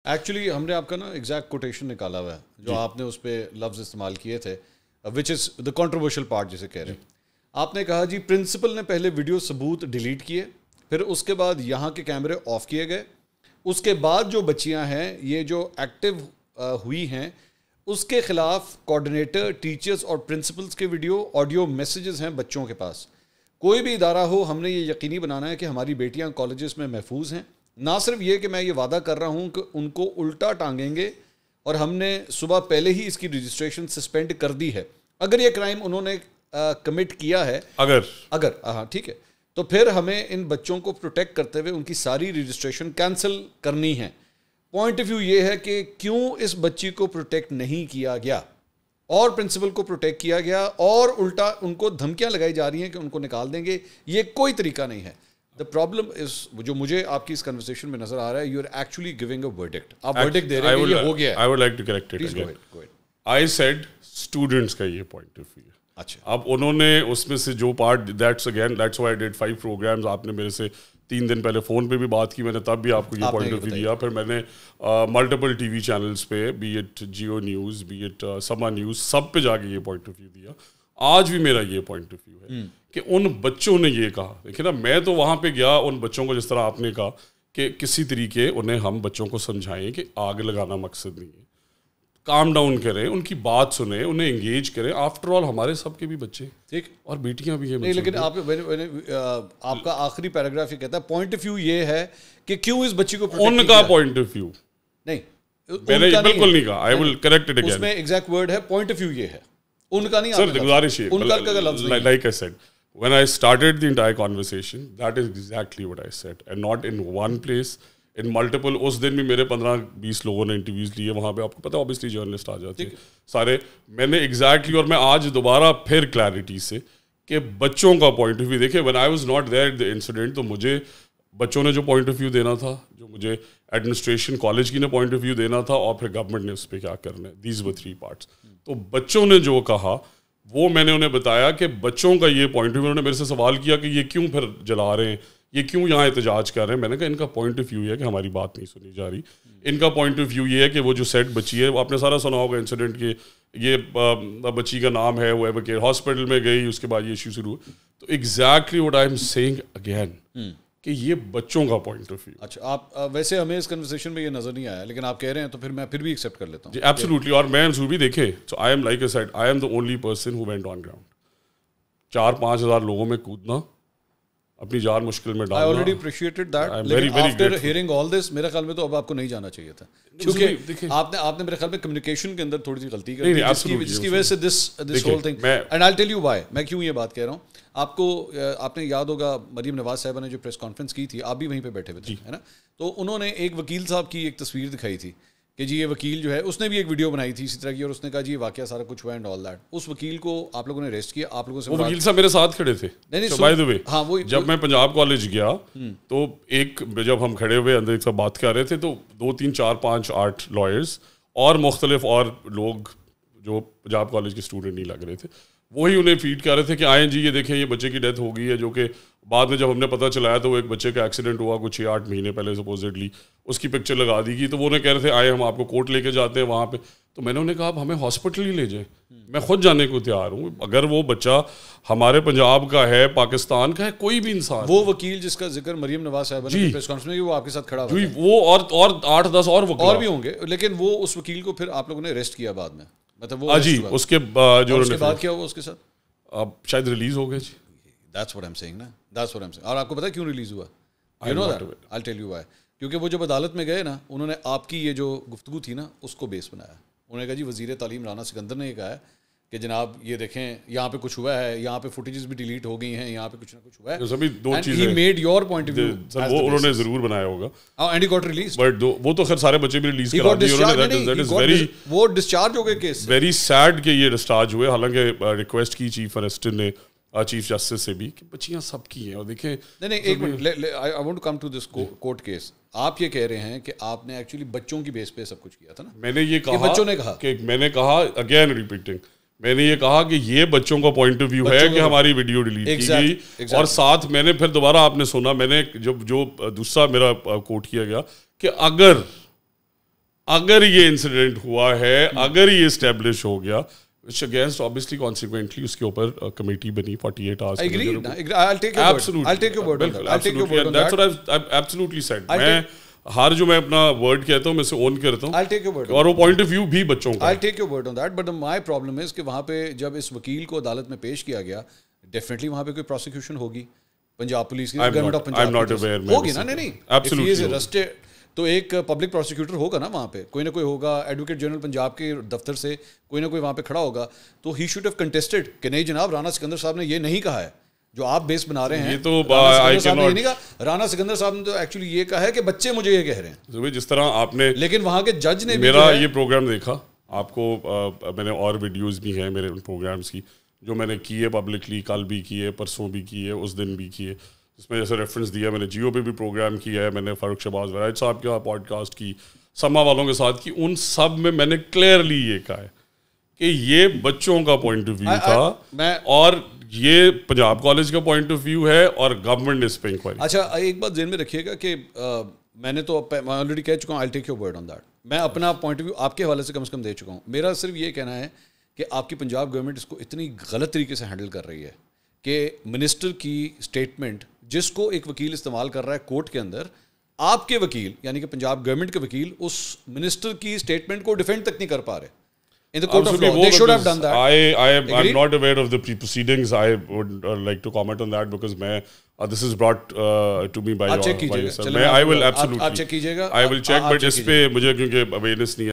Actually ہم نے آپ کا نا ایگزیکٹ کوٹیشن نکالا ہوا ہے جو آپ نے اس پہ لفظ استعمال کیے تھے, وچ از دا کنٹروورشل پارٹ جسے کہہ رہے ہیں. آپ نے کہا جی پرنسپل نے پہلے ویڈیو ثبوت ڈیلیٹ کیے, پھر اس کے بعد یہاں کے کیمرے آف کیے گئے, اس کے بعد جو بچیاں ہیں یہ جو ایکٹیو ہوئی ہیں اس کے خلاف کوآرڈینیٹر, ٹیچرز اور پرنسپلز کے ویڈیو آڈیو میسیجز ہیں بچوں کے پاس. کوئی بھی ادارہ ہو ہم نے یہ یقینی بنانا ہے کہ ہماری بیٹیاں کالجز میں محفوظ ہیں. نہ صرف یہ کہ میں یہ وعدہ کر رہا ہوں کہ ان کو الٹا ٹانگیں گے, اور ہم نے صبح پہلے ہی اس کی رجسٹریشن سسپینڈ کر دی ہے. اگر یہ کرائم انہوں نے کمٹ کیا ہے, اگر ہاں ٹھیک ہے, تو پھر ہمیں ان بچوں کو پروٹیکٹ کرتے ہوئے ان کی ساری رجسٹریشن کینسل کرنی ہے. پوائنٹ آف ویو یہ ہے کہ کیوں اس بچی کو پروٹیکٹ نہیں کیا گیا اور پرنسپل کو پروٹیکٹ کیا گیا, اور الٹا ان کو دھمکیاں لگائی جا رہی ہیں کہ ان کو نکال دیں گے. یہ کوئی طریقہ نہیں ہے. The problem is جو مجھے آپ کی اس کنورسیشن میں نظر آ رہا ہے, you are actually giving a verdict. آپ verdict دے رہے ہیں یہ ہو گیا ہے. I would like to correct it again. Go ahead. I said students کا یہ point of view. اچھا. اب انہوں نے اس میں سے جو part, that's why I did 5 programs. آپ نے میرے سے 3 دن پہلے فون پہ بھی بات کی, میں نے تب بھی آپ کو یہ پوائنٹ آف ویو دیا. پھر میں نے ملٹیپل ٹی وی چینلز پہ, be it Geo news, be it Samaa news, سب پہ جا کے یہ پوائنٹ آف ویو دیا. آج بھی میرا یہ پوائنٹ آف ویو ہے کہ ان بچوں نے یہ کہا. دیکھیں نا, میں تو وہاں پہ گیا ان بچوں کو, جس طرح آپ نے کہا کہ کسی طریقے انہیں ہم بچوں کو سمجھائیں کہ آگ لگانا مقصد نہیں ہے, کام ڈاؤن کریں, ان کی بات سنیں, انہیں انگیج کریں. آفٹر آل ہمارے سب کے بھی بچے ٹھیک اور بیٹیاں بھی ہیں. لیکن آپ کا آخری پیراگراف یہ کہتا ہے پوائنٹ آف ویو یہ ہے کہ کیوں اس بچی کو ان کا پوائنٹ آف ویو نہیں, میں نے بالکل نہیں کہا. I will correct it again. اس میں ایگزیکٹ ورڈ ہے پوائنٹ آف ویو یہ ہے, ان کا نہیں. سر گزارش ہے, ان کا لفظ نہیں. like I said, when I started the entire conversation, that is exactly what I said, and not in one place, in multiple. اس دن بھی میرے 15-20 لوگوں نے انٹرویوز لیے وہاں پہ, آپ کو پتا ہے obviously جرنلسٹ آ جاتے ہیں سارے. میں نے ایگزیکٹلی, اور میں آج دوبارہ پھر کلیئرٹی سے کہ بچوں کا پوائنٹ آف ویو دیکھیں. when I was not there at the incident, تو مجھے بچوں نے جو پوائنٹ آف ویو دینا تھا, جو مجھے ایڈمنسٹریشن کالج کی نے پوائنٹ آف ویو دینا تھا, اور پھر گورنمنٹ نے اس پہ کیا کرنا ہے. These were 3 parts. تو بچوں نے جو کہا وہ میں نے انہیں بتایا کہ بچوں کا یہ پوائنٹ آف ویو. انہوں نے میرے سے سوال کیا کہ یہ کیوں پھر جلا رہے ہیں, یہ کیوں یہاں احتجاج کر رہے ہیں. میں نے کہا ان کا پوائنٹ آف ویو یہ ہے کہ ہماری بات نہیں سنی جا رہی. ان کا پوائنٹ آف ویو یہ ہے کہ وہ جو سیٹ بچی ہے, وہ آپ نے سارا سنا ہوگا انسیڈنٹ کہ یہ بچی کا نام ہے, وہ ہاسپٹل میں گئی, اس کے بعد یہ ایشو شروع. تو exactly what I am seeing again کہ یہ بچوں کا پوائنٹ آف ویو. اچھا, آپ ویسے ہمیں اس کنورسیشن میں یہ نظر نہیں آیا, لیکن آپ کہہ رہے ہیں تو پھر میں پھر بھی ایکسیپٹ کر لیتا ہوں. جی ایبسلیوٹلی. اور میں بھی دیکھیں, so I am like a said, I am the only person who went on ground. 4-5 ہزار لوگوں میں کودنا, اپنی جان مشکل میں ڈالنا. I already appreciated that. لیکن after hearing all this, میرے خیال میں تو اب آپ کو نہیں جانا چاہیے تھا, کیونکہ آپ نے میرے خیال میں کمیونیکیشن کے اندر تھوڑی سی غلطی کر دی, جس کی وجہ سے this whole thing. And I'll tell you why. میں کیوں یہ بات کہہ رہا ہوں. آپ نے یاد ہوگا مریم نواز صاحبہ نے جو پریس کانفرنس کی تھی, آپ بھی وہیں پہ بیٹھے ہوئے تھے, ہے نا. تو انہوں نے ایک وکیل صاحب کی ایک تصویر دکھائی تھی کہ جی یہ وکیل جو ہے, اس نے بھی ایک ویڈیو بنائی تھی اسی طرح کی, اور اس نے کہا جی یہ واقعہ سارا کچھ ہوا اینڈ آل دیٹ. اس وکیل کو آپ لوگوں نے اریسٹ کیا. آپ لوگوں سے, وہ وکیل صاحب میرے ساتھ کھڑے تھے. بائی دی وے, ہاں, وہ جب میں پنجاب کالج گیا تو جب ہم کھڑے ہوئے اندر ایک ساتھ بات کر رہے تھے, تو 2-3-4-5-8 لائرز اور مختلف اور لوگ جو پنجاب کالج کے اسٹوڈنٹ نہیں لگ رہے تھے, وہی انہیں فیڈ کر رہے تھے کہ آئیں جی یہ دیکھیں یہ بچے کی ڈیتھ ہو گئی ہے. جو کہ بعد میں جب ہم نے پتہ چلایا تو وہ ایک بچے کا ایکسیڈنٹ ہوا کچھ 6-8 مہینے پہلے سپوزڈلی, اس کی پکچر لگا دی گئی. تو وہ انہیں کہہ رہے تھے آئے ہم آپ کو کورٹ لے کے جاتے ہیں وہاں پہ. تو میں نے انہیں کہا آپ ہمیں ہاسپٹل ہی لے جائیں, میں خود جانے کو تیار ہوں. اگر وہ بچہ ہمارے پنجاب کا ہے, پاکستان کا ہے, کوئی بھی انسان. وہ وکیل جس کا ذکر مریم نواز صاحبہ نے پریس کانفرنس میں, وہ آپ کے ساتھ کھڑا ہوا, وہ اور 8-10 اور بھی ہوں گے, لیکن وہ اس وکیل کو پھر آپ لوگوں نے اریسٹ کیا بعد میں, مطلب وہ جی اس کے بعد کیا ہوا اس کے ساتھ, اب شاید ریلیز ہو گئے. جی that's what I'm saying نا, that's what I'm saying. اور آپ کو پتا ہے کیوں ریلیز ہوا؟ you know that, I'll tell you why. کیونکہ وہ جب عدالت میں گئے نا, انہوں نے آپ کی یہ جو گفتگو تھی نا اس کو بیس بنایا. انہوں نے کہا جی وزیر تعلیم رانا سکندر نے یہ کہا ہے کہ جناب یہ دیکھیں یہاں پہ کچھ ہوا ہے, یہاں پہ فوٹیجز بھی ڈیلیٹ ہو گئی ہیں, یہاں پہ کچھ نہ کچھ ہوا ہے. سبھی 2 چیزیں he made your point of view. وہ انہوں نے ضرور بنایا ہوگا, and he got released. But وہ تو خیر سارے بچے بھی ریلیز کرا دیے انہوں نے. that is very, وہ ڈسچارج ہو گئے کیس. ویری سیڈ کہ یہ ڈسچارج ہوئے. حالانکہ ریکویسٹ کی چیف منسٹر نے چیف جسٹس سے بھی کہ بچیاں سب کی ہیں. اور دیکھیں نہیں ایک minute, I want to come to this court case. آپ یہ کہہ رہے ہیں کہ آپ نے ایکچولی بچوں کی بیس پہ سب کچھ کیا تھا نا. میں نے یہ کہا, بچوں نے کہا کہ میں نے کہا اگین ریپیٹنگ, میں نے یہ کہا کہ یہ بچوں کا پوائنٹ آف ویو ہے کہ ہماری ویڈیو ڈیلیٹ کی گئی. اور ساتھ میں نے پھر دوبارہ آپ نے سنا, میں نے جو دوسرا میرا کوٹ کیا گیا کہ اگر اگر یہ انسیڈنٹ ہوا ہے, اگر یہ اسٹیبلش ہو گیا, which against obviously consequently اس کے اوپر کمیٹی بنی 48 hours. I agree. I'll take your word on that. I'll take your word on that. That's what I've absolutely said. میں ہر جو میں اپنا ورڈ کہتا ہوں میں سے اون کرتا ہوں. I'll take your word. اور وہ پوائنٹ آف ویو بھی بچوں کا. I'll take your word on that. But my problem is کہ وہاں پہ جب اس وکیل کو عدالت میں پیش کیا گیا, ڈیفینیٹلی وہاں پہ کوئی پروسیکیوشن ہوگی پنجاب پولیس کی, گورنمنٹ آف پنجاب ہوگی نا. نہیں نہیں, تو ایک پبلک پروسیکیوٹر ہوگا نا وہاں پہ, کوئی نہ کوئی ہوگا, ایڈوکیٹ جنرل پنجاب کے دفتر سے کوئی نہ کوئی وہاں پہ کھڑا ہوگا, تو ہی شوڈ ہیو کنٹیسٹڈ کہ نہیں جناب رانا سکندر صاحب نے یہ نہیں کہا ہے جو آپ بیس بنا رہے ہیں. رانا سکندر صاحب نے تو ایکچولی یہ کہا ہے کہ بچے مجھے یہ کہہ رہے ہیں, جس طرح آپ نے, لیکن وہاں کے جج نے میرا یہ پروگرام دیکھا, آپ کو میں نے اور ویڈیوز بھی ہیں میرے ان پروگرامس کی جو میں نے کیے پبلکلی, کل بھی کیے, پرسوں بھی کیے, اس دن بھی کیے, اس میں جیسے ریفرنس دیا میں نے جیو پہ بھی پروگرام کیا ہے, میں نے فاروق شہباز وراج صاحب کا پوڈ کاسٹ کی, سما والوں کے ساتھ کی, ان سب میں نے کلیئرلی یہ کہا ہے کہ یہ بچوں کا پوائنٹ آف ویو تھا اور یہ پنجاب کالج کا پوائنٹ آف ویو ہے اور گورنمنٹ اس پہ انکوائری. اچھا ایک بات ذہن میں رکھیے گا کہ میں نے تو آلریڈی کہہ چکا ہوں, I'll take your word on that. میں اپنا پوائنٹ آف ویو آپ کے حوالے سے کم سے کم دے چکا ہوں. میرا صرف یہ کہنا ہے کہ آپ کی پنجاب گورنمنٹ اس کو اتنی غلط طریقے سے ہینڈل کر رہی ہے کہ منسٹر کی اسٹیٹمنٹ جس کو ایک وکیل استعمال کر رہا ہے کورٹ کے اندر, آپ کے وکیل یعنی کہ پنجاب گورنمنٹ کے وکیل اس منسٹر کی اسٹیٹمنٹ کو ڈیفینڈ تک نہیں کر پا رہے. In the court of law, they should have done that. I'm not aware of the proceedings. I would like to comment on that because this is brought to me by yourself. I will absolutely. I will check, but اس پہ مجھے کیونکہ awareness نہیں ہے.